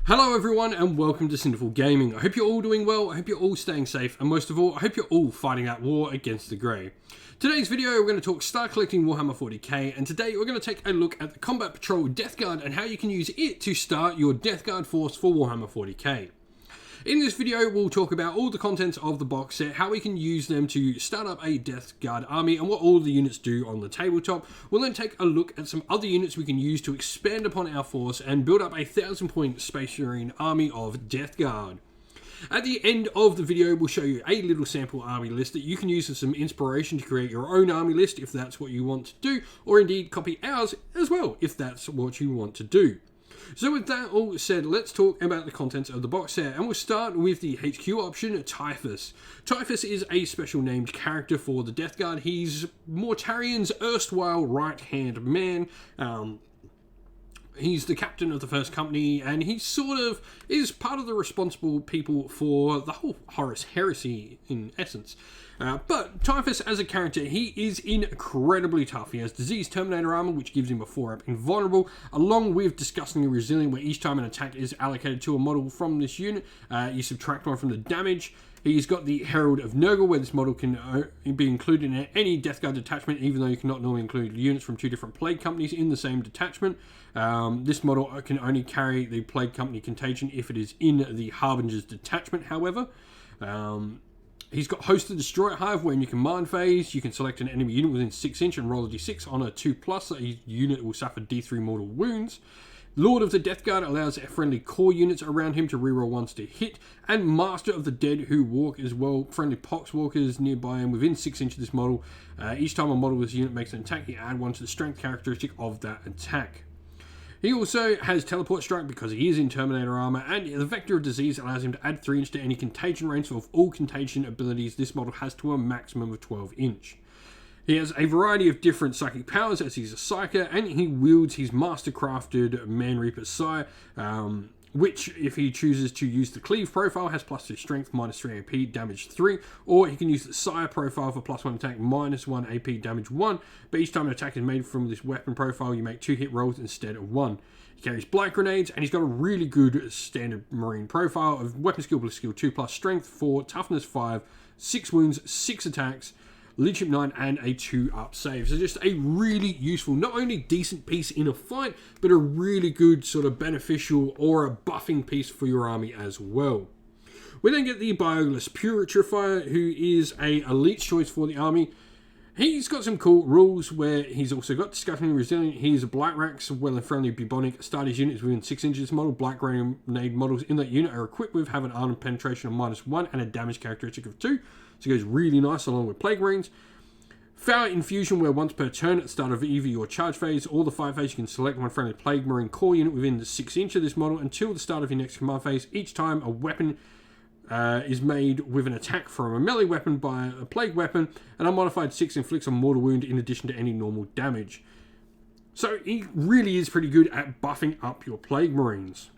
Hello everyone and welcome to Sinful Gaming. I hope you're all doing well, I hope you're all staying safe, and most of all, I hope you're all fighting that war against the Grey. Today's video we're going to talk start collecting Warhammer 40k, and today we're going to take a look at the Combat Patrol Deathguard and how you can use it to start your Deathguard force for Warhammer 40k. In this video, we'll talk about all the contents of the box set, how we can use them to start up a Deathguard army, and what all the units do on the tabletop. We'll then take a look at some other units we can use to expand upon our force and build up a 1,000-point Space Marine army of Deathguard. At the end of the video, we'll show you a little sample army list that you can use as some inspiration to create your own army list if that's what you want to do, or indeed copy ours as well if that's what you want to do. So with that all said, let's talk about the contents of the box set, and we'll start with the HQ option, Typhus. Typhus is a special named character for the Deathguard. He's Mortarian's erstwhile right-hand man. He's the captain of the first company, and he sort of is part of the responsible people for the whole Horus heresy, in essence. But Typhus, as a character, he is incredibly tough. He has Disease Terminator armor, which gives him a 4-up invulnerable, along with Disgustingly Resilient, where each time an attack is allocated to a model from this unit, you subtract one from the damage. He's got the Herald of Nurgle, where this model can be included in any Deathguard detachment, even though you cannot normally include units from two different Plague Companies in the same detachment. This model can only carry the Plague Company Contagion if it is in the Harbinger's detachment, however. He's got Host of Destroyer Hive, where in your command phase, you can select an enemy unit within 6 inch and roll a d6 on a 2+, so a unit will suffer d3 mortal wounds. Lord of the Deathguard allows friendly core units around him to reroll ones to hit, and Master of the Dead who walk as well, friendly poxwalkers nearby and within 6 inches of this model. Each time a model of this unit makes an attack, you add one to the strength characteristic of that attack. He also has Teleport Strike because he is in Terminator armor, and the Vector of Disease allows him to add 3 inch to any contagion range, so of all contagion abilities this model has to a maximum of 12 inch. He has a variety of different psychic powers as he's a psyker, and he wields his master-crafted Man Reaper Sire, which, if he chooses to use the Cleave profile, has +2 strength, -3 AP, damage 3, or he can use the Sire profile for +1 attack, -1 AP, damage 1, but each time an attack is made from this weapon profile, you make 2 hit rolls instead of 1. He carries Blight Grenades, and he's got a really good standard Marine profile of Weapon Skill plus Skill 2+, Strength 4, Toughness 5, 6 wounds, 6 attacks, Leadership 9, and a 2-up save. So just a really useful, not only decent piece in a fight, but a really good sort of beneficial or a buffing piece for your army as well. We then get the Biolus Purifier, who is a elite choice for the army. He's got some cool rules where he's also got Disgustingly Resilient. He's a Black Rax, well and friendly bubonic. Start his units within 6 inches of this model. Black Grenade models in that unit are equipped with have an armor penetration of -1 and a damage characteristic of 2. So it goes really nice along with Plague Marines. Foul Infusion, where once per turn at the start of either your charge phase or the fight phase, you can select one friendly Plague Marine core unit within the 6 inch of this model until the start of your next command phase. Each time a weapon is made with an attack from a melee weapon by a plague weapon, an unmodified 6 inflicts a mortal wound in addition to any normal damage. So he really is pretty good at buffing up your Plague Marines.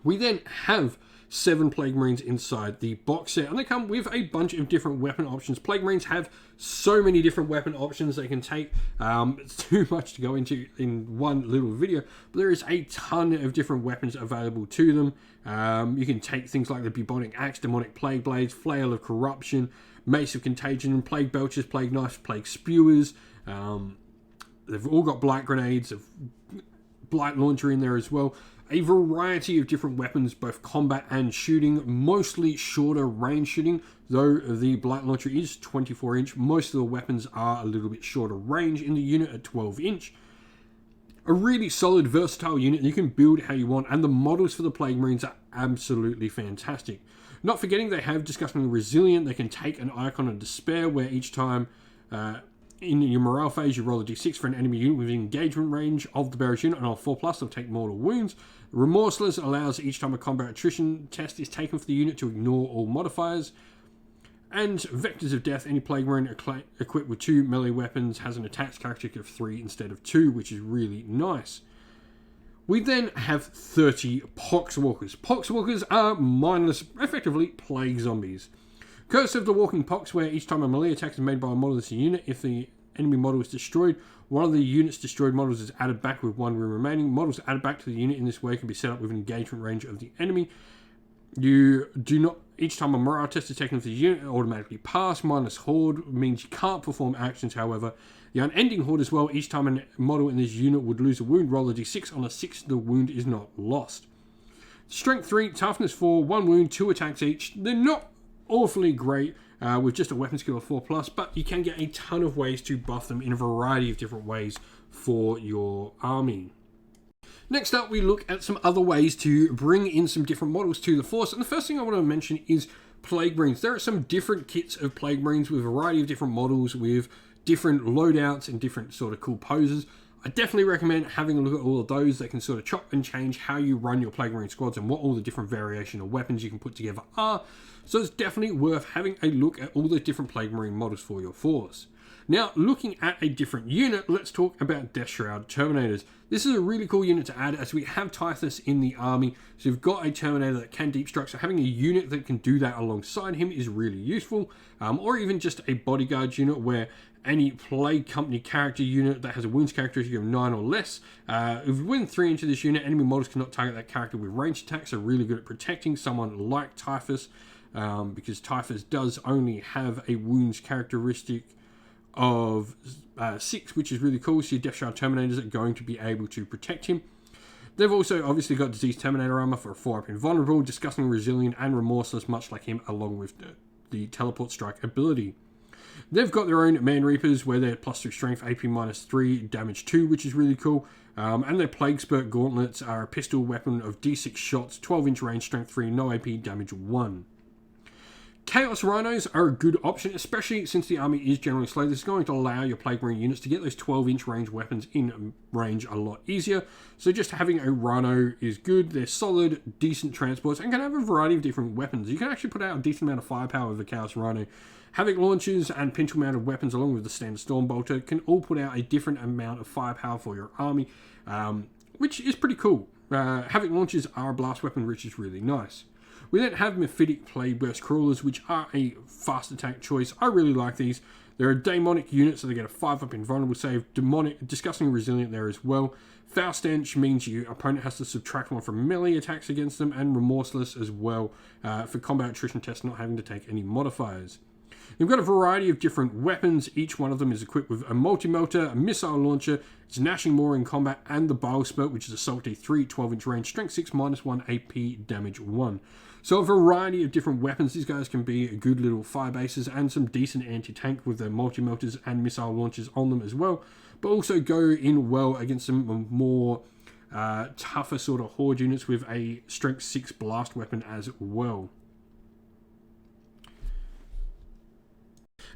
We then have 7 Plague Marines inside the box set, and they come with a bunch of different weapon options. Plague Marines have so many different weapon options they can take. It's too much to go into in one little video, but there is a ton of different weapons available to them. You can take things like the Bubonic Axe, Demonic Plague Blades, Flail of Corruption, Mace of Contagion, Plague Belchers, Plague Knives, Plague Spewers. They've all got Blight Grenades, a Blight Launcher in there as well. A variety of different weapons, both combat and shooting, mostly shorter range shooting, though the Blight Launcher is 24 inch. Most of the weapons are a little bit shorter range in the unit at 12 inch. A really solid, versatile unit you can build how you want, and the models for the Plague Marines are absolutely fantastic. Not forgetting they have Disgustingly Resilient. They can take an Icon of Despair, where each time in your morale phase, you roll a d6 for an enemy unit within engagement range of the bearer's unit, and on 4+, they'll take mortal wounds. Remorseless allows each time a combat attrition test is taken for the unit to ignore all modifiers. And Vectors of Death, any Plague Marine equipped with 2 melee weapons has an attack characteristic of 3 instead of 2, which is really nice. We then have 30 Poxwalkers. Poxwalkers are mindless, effectively plague zombies. Curse of the Walking Pox, where each time a melee attack is made by a model of this unit, if the enemy model is destroyed, one of the unit's destroyed models is added back with 1 room remaining. Models added back to the unit in this way can be set up with engagement range of the enemy. You do not, each time a morale test is taken for the unit, automatically pass. Minus Horde means you can't perform actions, however. The Unending Horde as well, each time a model in this unit would lose a wound, roll a d6. On a 6, the wound is not lost. Strength 3, Toughness 4, 1 wound, 2 attacks each. They're not awfully great with just a weapon skill of 4+, but you can get a ton of ways to buff them in a variety of different ways for your army. Next up, we look at some other ways to bring in some different models to the force. And the first thing I want to mention is Plague Marines. There are some different kits of Plague Marines with a variety of different models, with different loadouts and different sort of cool poses. I definitely recommend having a look at all of those. That can sort of chop and change how you run your Plague Marine squads and what all the different variation of weapons you can put together are. So it's definitely worth having a look at all the different Plague Marine models for your force. Now, looking at a different unit, let's talk about Death Shroud Terminators. This is a really cool unit to add as we have Typhus in the army. So you've got a Terminator that can deep strike, so having a unit that can do that alongside him is really useful. Or even just a bodyguard unit where any Plague Company character unit that has a wounds characteristic of 9 or less. If we win 3 into this unit, enemy models cannot target that character with ranged attacks, so really good at protecting someone like Typhus, because Typhus does only have a wounds characteristic of 6, which is really cool. So your Death Shroud Terminators are going to be able to protect him. They've also obviously got Disease Terminator armor for a 4-up invulnerable, disgusting, resilient, and remorseless, much like him, along with the Teleport Strike ability. They've got their own Man Reapers where they're +3 strength, AP -3, damage 2, which is really cool. And their Plague Spurt Gauntlets are a pistol weapon of D6 shots, 12-inch range, strength 3, no AP, damage 1. Chaos Rhinos are a good option, especially since the army is generally slow. This is going to allow your Plague Marine units to get those 12-inch range weapons in range a lot easier. So just having a Rhino is good. They're solid, decent transports, and can have a variety of different weapons. You can actually put out a decent amount of firepower with a Chaos Rhino. Havoc launchers and pintle-mounted weapons, along with the standard Storm Bolter, can all put out a different amount of firepower for your army, which is pretty cool. Havoc launchers are a blast weapon, which is really nice. We then have Mephitic Plague Burst Crawlers, which are a fast attack choice. I really like these. They're a demonic unit, so they get a 5-up invulnerable save. Demonic, disgusting resilient there as well. Foul Stench means your opponent has to subtract 1 from melee attacks against them, and Remorseless as well for combat attrition tests, not having to take any modifiers. You've got a variety of different weapons. Each one of them is equipped with a multi-melter, a missile launcher, it's gnashing more in combat, and the Bile Spurt, which is Assault D3, 12-inch range, strength 6, -1, AP, damage 1. So a variety of different weapons. These guys can be good little fire bases and some decent anti-tank with their multi-melters and missile launchers on them as well, but also go in well against some more tougher sort of horde units with a strength 6 blast weapon as well.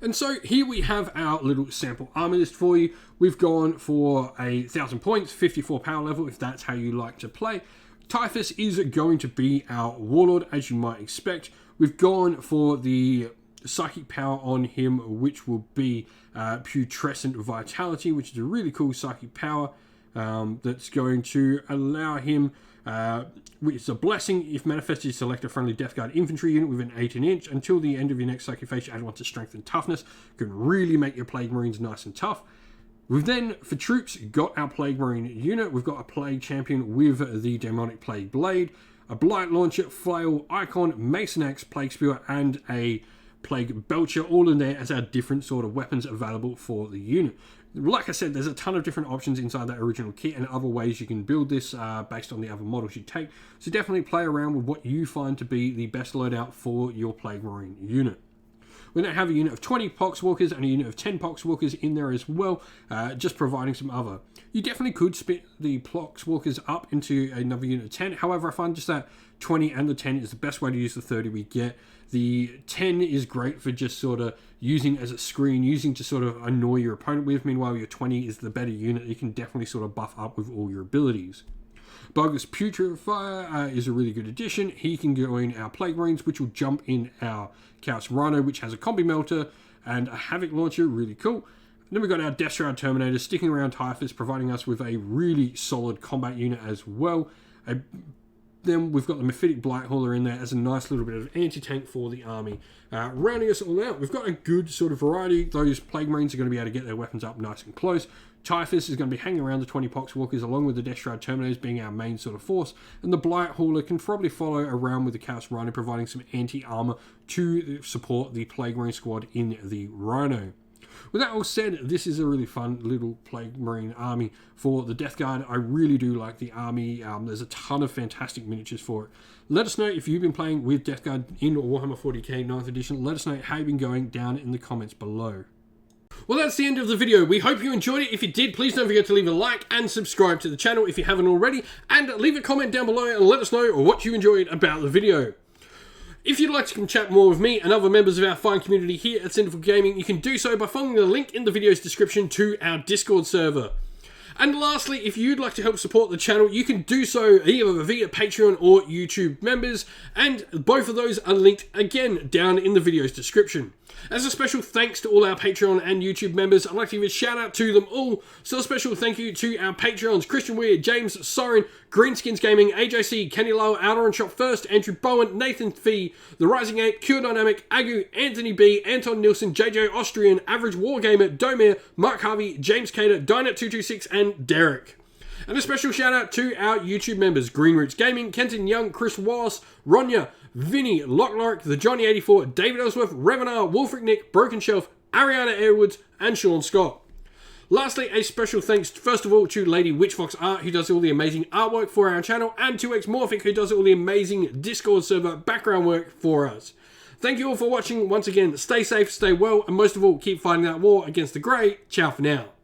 And so here we have our little sample army list for you. We've gone for 1,000 points, 54 power level, if that's how you like to play. Typhus is going to be our warlord, as you might expect. We've gone for the psychic power on him, which will be Putrescent Vitality, which is a really cool psychic power that's going to allow him, which is a blessing. If manifested, select a friendly Deathguard infantry unit with an 18-inch. Until the end of your next psychic phase, you add 1 to strength and toughness. You can really make your Plague Marines nice and tough. We've then, for troops, got our Plague Marine unit. We've got a Plague Champion with the Demonic Plague Blade, a Blight Launcher, Flail, Icon, Mason Axe, Plague Spear, and a Plague Belcher, all in there as our different sort of weapons available for the unit. Like I said, there's a ton of different options inside that original kit and other ways you can build this based on the other models you take. So definitely play around with what you find to be the best loadout for your Plague Marine unit. We now have a unit of 20 Poxwalkers and a unit of 10 Poxwalkers in there as well, just providing some other. You definitely could split the Poxwalkers up into another unit of 10. However, I find just that 20 and the 10 is the best way to use the 30 we get. The 10 is great for just sort of using as a screen, using to sort of annoy your opponent with. Meanwhile, your 20 is the better unit. You can definitely sort of buff up with all your abilities. Bogus Putrefier is a really good addition. He can go in our Plague Marines, which will jump in our Chaos Rhino, which has a Combi Melter and a Havoc Launcher, really cool. And then we've got our Death Shroud Terminator sticking around Typhus, providing us with a really solid combat unit as well. A then we've got the Mephitic Blighthauler in there as a nice little bit of anti-tank for the army. Rounding us all out, we've got a good sort of variety. Those Plague Marines are going to be able to get their weapons up nice and close. Typhus is going to be hanging around the 20 Poxwalkers along with the Deathguard Terminators being our main sort of force. And the Blighthauler can probably follow around with the Chaos Rhino, providing some anti-armor to support the Plague Marine squad in the Rhino. With that all said, this is a really fun little Plague Marine army for the Deathguard. I really do like the army. There's a ton of fantastic miniatures for it. Let us know if you've been playing with Deathguard in Warhammer 40k 9th edition. Let us know how you've been going down in the comments below. Well, that's the end of the video. We hope you enjoyed it. If you did, please don't forget to leave a like and subscribe to the channel if you haven't already. And leave a comment down below and let us know what you enjoyed about the video. If you'd like to come chat more with me and other members of our fine community here at Sinful Gaming, you can do so by following the link in the video's description to our Discord server. And lastly, if you'd like to help support the channel, you can do so either via Patreon or YouTube members, and both of those are linked again down in the video's description. As a special thanks to all our Patreon and YouTube members, I'd like to give a shout out to them all. So a special thank you to our Patreons, Christian Weir, James Soren, Greenskins Gaming, AJC, Kenny Lowe, Outer and Shop First, Andrew Bowen, Nathan Fee, The Rising Ape, Cure Dynamic, Agu, Anthony B, Anton Nilsson, JJ Austrian, Average Wargamer, Domir, Mark Harvey, James Cater, Dynet226 and Derek. And a special shout out to our YouTube members, Green Roots Gaming, Kenton Young, Chris Wallace, Ronya, Vinny, Lockloric, The Johnny84, David Ellsworth, Revenar, Wolfric Nick, Broken Shelf, Ariana Airwoods, and Sean Scott. Lastly, a special thanks, first of all, to Lady Witchfox Art, who does all the amazing artwork for our channel, and to Xmorphic, who does all the amazing Discord server background work for us. Thank you all for watching. Once again, stay safe, stay well, and most of all, keep fighting that war against the Grey. Ciao for now.